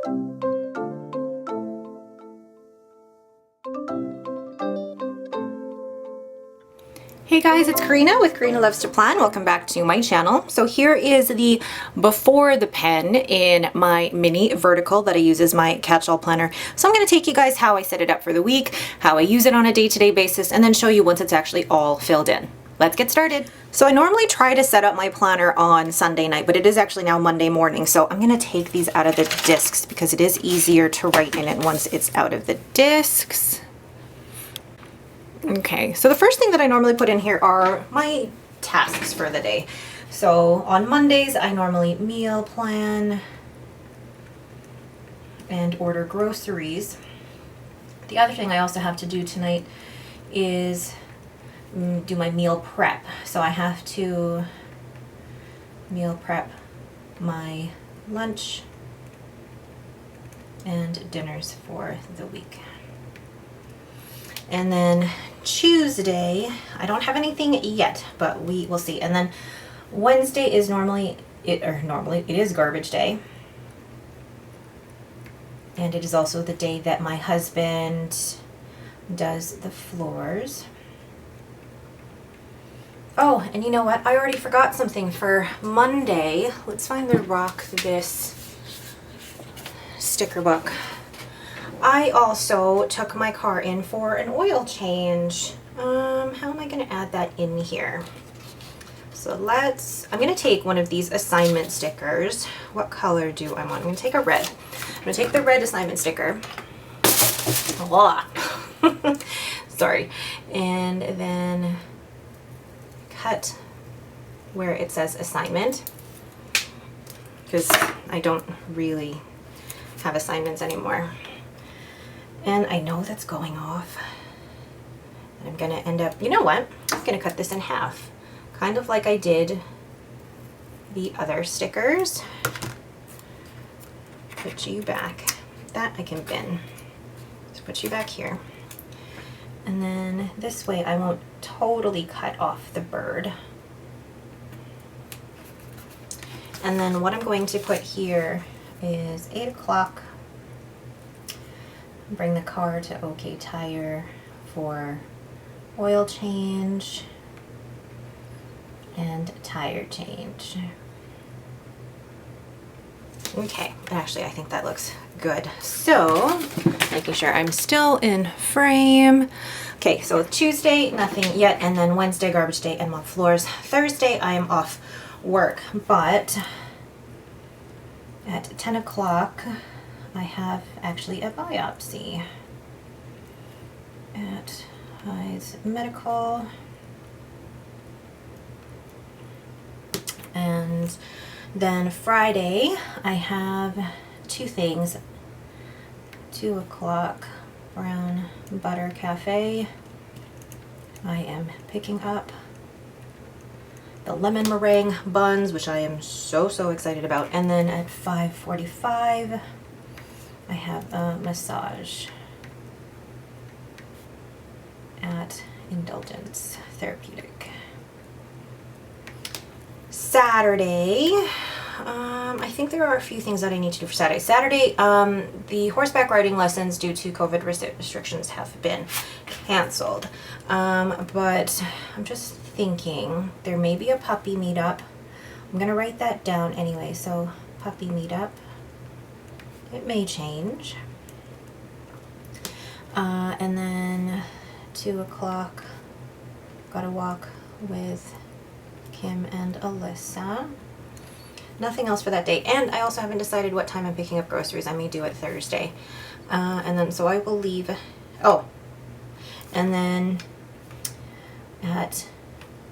Hey guys, it's Karina with Karina Loves to Plan. Welcome back to my channel. So here is the before the pen in my mini vertical that I use as my catch-all planner. So I'm going to take you guys how I set it up for the week, how I use it on a day-to-day basis, and then show you once it's actually all filled in. Let's get started. So I normally try to set up my planner on Sunday night, but it is actually now Monday morning. So I'm going to take these out of the discs because it is easier to write in it once it's out of the discs. Okay, so the first thing that I normally put in here are my tasks for the day. So on Mondays, I normally meal plan and order groceries. The other thing I also have to do tonight is do my meal prep. So I have to meal prep my lunch and dinners for the week. And then Tuesday, I don't have anything yet, but we will see. And then Wednesday is normally it is garbage day. And it is also the day that my husband does the floors. Oh, and you know what? I already forgot something for Monday. Let's find the Rock This sticker book. I also took my car in for an oil change. How am I going to add that in here? So I'm going to take one of these assignment stickers. What color do I want? I'm going to take a red. I'm going to take the red assignment sticker. Sorry. And then cut where it says assignment, because I don't really have assignments anymore. And I know that's going off. I'm going to end up, you know what? I'm going to cut this in half. Kind of like I did the other stickers. Put you back. That I can bin. Just put you back here. And then this way I won't totally cut off the bird. And then what I'm going to put here is 8 o'clock. Bring the car to OK Tire for oil change and tire change. Okay, actually I think that looks good. So, making sure I'm still in frame. Okay, so Tuesday, nothing yet, and then Wednesday, garbage day and mop floors. Thursday, I am off work, but at 10 o'clock, I have actually a biopsy at Hyde's Medical. And then Friday, I have two things. 2 o'clock, Brown Butter Cafe. I am picking up the lemon meringue buns, which I am so excited about. And then at 5:45, I have a massage at Indulgence Therapeutic. Saturday, I think there are a few things that I need to do for Saturday. Saturday, the horseback riding lessons due to COVID restrictions have been canceled. But I'm just thinking there may be a puppy meetup. I'm going to write that down anyway. So puppy meetup. It may change. And then 2 o'clock, got to walk with Kim and Alyssa. Nothing else for that day. And I also haven't decided what time I'm picking up groceries. I may do it Thursday. And then so I will leave. Oh, and then at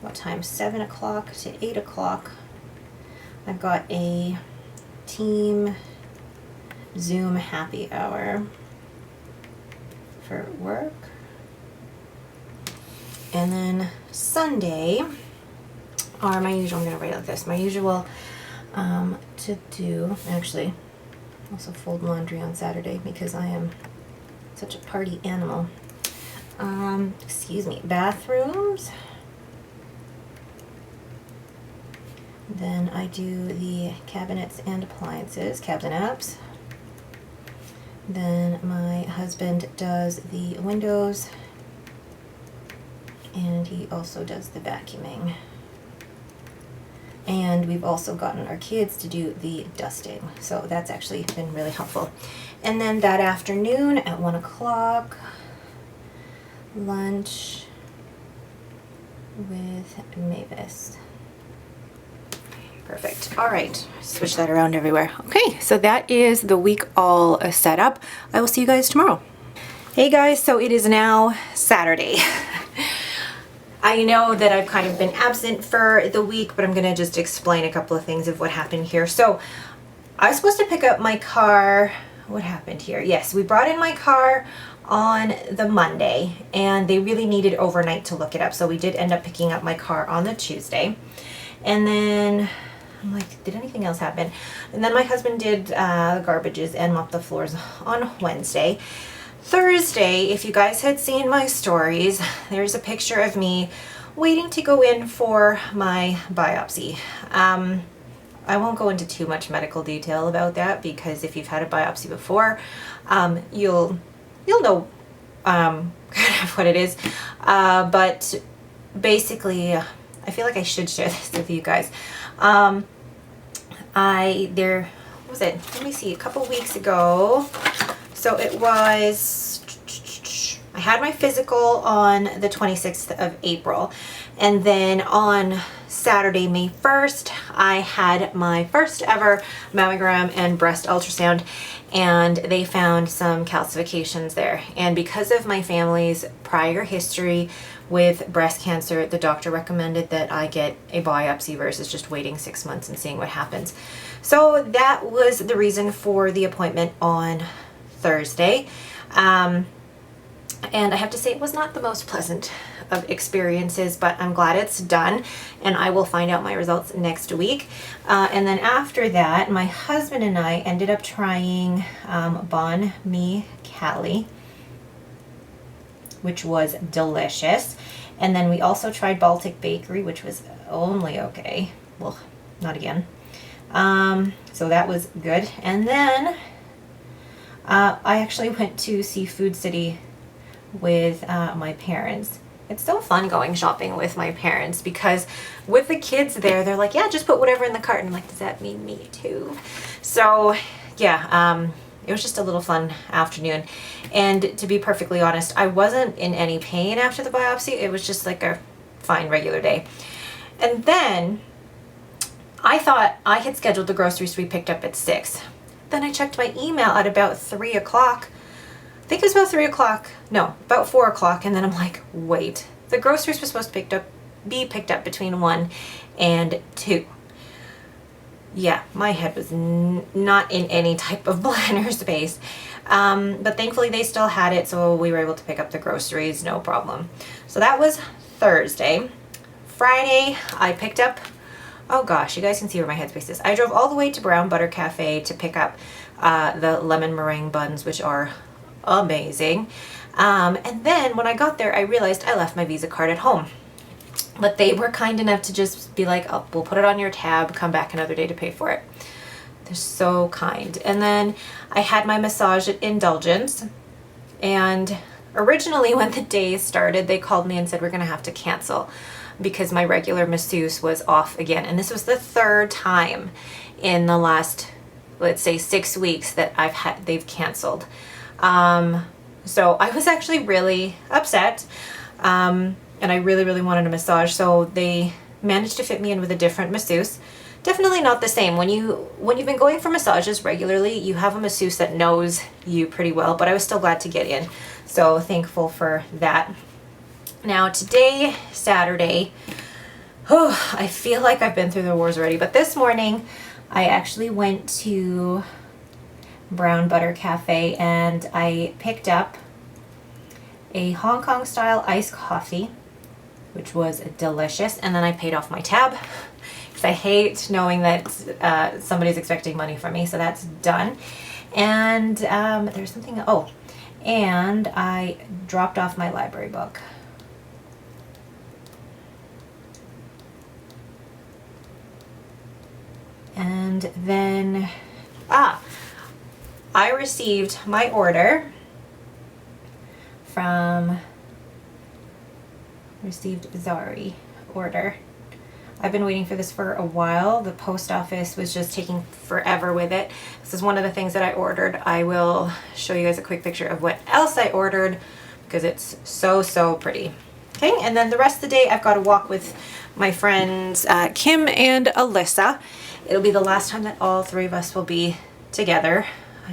what time? 7 o'clock to 8 o'clock, I've got a team Zoom happy hour for work. And then Sunday are my usual, I'm going to write it like this, my usual to do, actually, also fold laundry on Saturday because I am such a party animal. Excuse me, bathrooms. Then I do the cabinets and appliances, cabs and apps. Then my husband does the windows, and he also does the vacuuming. And we've also gotten our kids to do the dusting. So that's actually been really helpful. And then that afternoon at 1 o'clock, lunch with Mavis. Perfect. All right, switch that around everywhere. Okay, so that is the week all set up. I will see you guys tomorrow. Hey guys, so it is now Saturday. I know that I've kind of been absent for the week, but I'm gonna just explain a couple of things of what happened here. So I was supposed to pick up my car. What happened here? Yes, we brought in my car on the Monday, and they really needed overnight to look it up. So we did end up picking up my car on the Tuesday. And then I'm like, did anything else happen? And then my husband did the garbages and mopped the floors on Wednesday. Thursday, if you guys had seen my stories, there's a picture of me waiting to go in for my biopsy. I won't go into too much medical detail about that, because if you've had a biopsy before, you'll know kind of what it is. But basically, I feel like I should share this with you guys. What was it? Let me see, a couple weeks ago. So it was, I had my physical on the 26th of April. And then on Saturday, May 1st, I had my first ever mammogram and breast ultrasound, and they found some calcifications there. And because of my family's prior history with breast cancer, the doctor recommended that I get a biopsy versus just waiting 6 months and seeing what happens. So that was the reason for the appointment on Thursday. And I have to say, it was not the most pleasant of experiences, but I'm glad it's done, and I will find out my results next week. And then after that, my husband and I ended up trying Banh Mi Cali, which was delicious. And then we also tried Baltic Bakery, which was only okay. Well, not again. So that was good. And then I actually went to see Food City with my parents. It's so fun going shopping with my parents, because with the kids there, they're like, yeah, just put whatever in the cart. And I'm like, does that mean me too? So yeah, it was just a little fun afternoon. And to be perfectly honest, I wasn't in any pain after the biopsy. It was just like a fine regular day. And then I thought I had scheduled the groceries to be picked up at 6. Then I checked my email at about 3 o'clock. I think it was about 3 o'clock. No, about 4 o'clock. And then I'm like, wait, the groceries were supposed to be picked up between 1 and 2. Yeah, my head was not in any type of planner space. But thankfully they still had it, so we were able to pick up the groceries, no problem. So that was Thursday. Friday, I picked up, oh gosh, you guys can see where my headspace is. I drove all the way to Brown Butter Cafe to pick up the lemon meringue buns, which are amazing. And then when I got there, I realized I left my Visa card at home. But they were kind enough to just be like, oh, we'll put it on your tab, come back another day to pay for it. They're so kind. And then I had my massage at Indulgence. And originally when the day started, they called me and said, we're going to have to cancel because my regular masseuse was off again. And this was the third time in the last, let's say, 6 weeks that they've canceled. So I was actually really upset. And I really, really wanted a massage. So they managed to fit me in with a different masseuse. Definitely not the same. When you've been going for massages regularly, you have a masseuse that knows you pretty well, but I was still glad to get in. So thankful for that. Now today, Saturday, I feel like I've been through the wars already, but this morning I actually went to Brown Butter Cafe and I picked up a Hong Kong style iced coffee, which was delicious. And then I paid off my tab because I hate knowing that somebody's expecting money from me. So that's done. And there's something, and I dropped off my library book. And then, I received my order from, received Zari order. I've been waiting for this for a while. The post office was just taking forever with it. This is one of the things that I ordered. I will show you guys a quick picture of what else I ordered because it's so pretty. Okay, and then the rest of the day I've got to walk with my friends Kim and Alyssa. It'll be the last time that all three of us will be together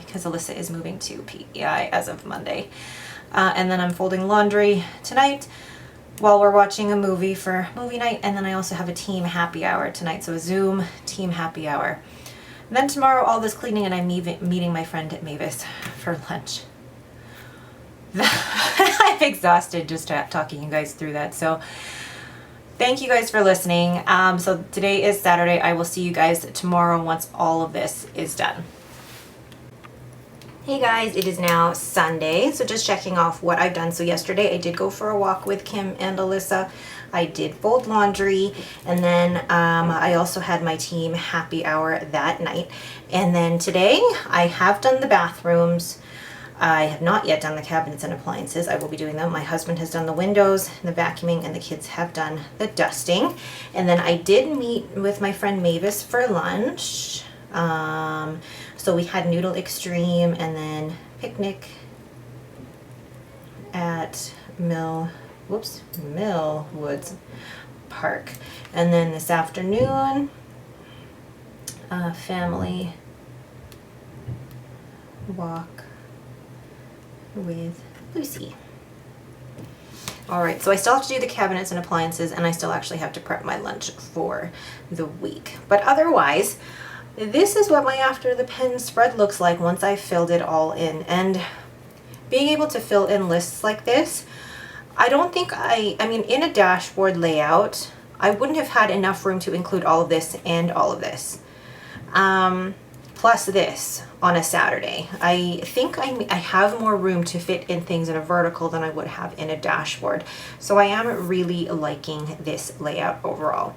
because Alyssa is moving to PEI as of Monday. And then I'm folding laundry tonight while we're watching a movie for movie night, and then I also have a team happy hour tonight, so a Zoom team happy hour. And then tomorrow all this cleaning and I'm meeting my friend at Mavis for lunch. I'm exhausted just talking you guys through that. So thank you guys for listening. So today is Saturday. I will see you guys tomorrow once all of this is done. Hey guys, it is now Sunday. So just checking off what I've done. So yesterday I did go for a walk with Kim and Alyssa. I did fold laundry, and then I also had my team happy hour that night. And then today I have done the bathrooms. I have not yet done the cabinets and appliances. I will be doing them. My husband has done the windows, the vacuuming, and the kids have done the dusting. And then I did meet with my friend Mavis for lunch. So we had Noodle Extreme and then picnic at Millwoods Park. And then this afternoon, family walk with Lucy. All right, so I still have to do the cabinets and appliances, and I still actually have to prep my lunch for the week. But otherwise, this is what my after the pen spread looks like once I've filled it all in. And being able to fill in lists like this, I don't think I mean, in a dashboard layout, I wouldn't have had enough room to include all of this and all of this. Plus this on a Saturday. I think I have more room to fit in things in a vertical than I would have in a dashboard. So I am really liking this layout overall.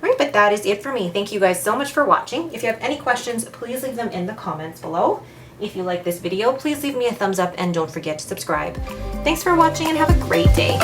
All right, but that is it for me. Thank you guys so much for watching. If you have any questions, please leave them in the comments below. If you like this video, please leave me a thumbs up and don't forget to subscribe. Thanks for watching and have a great day.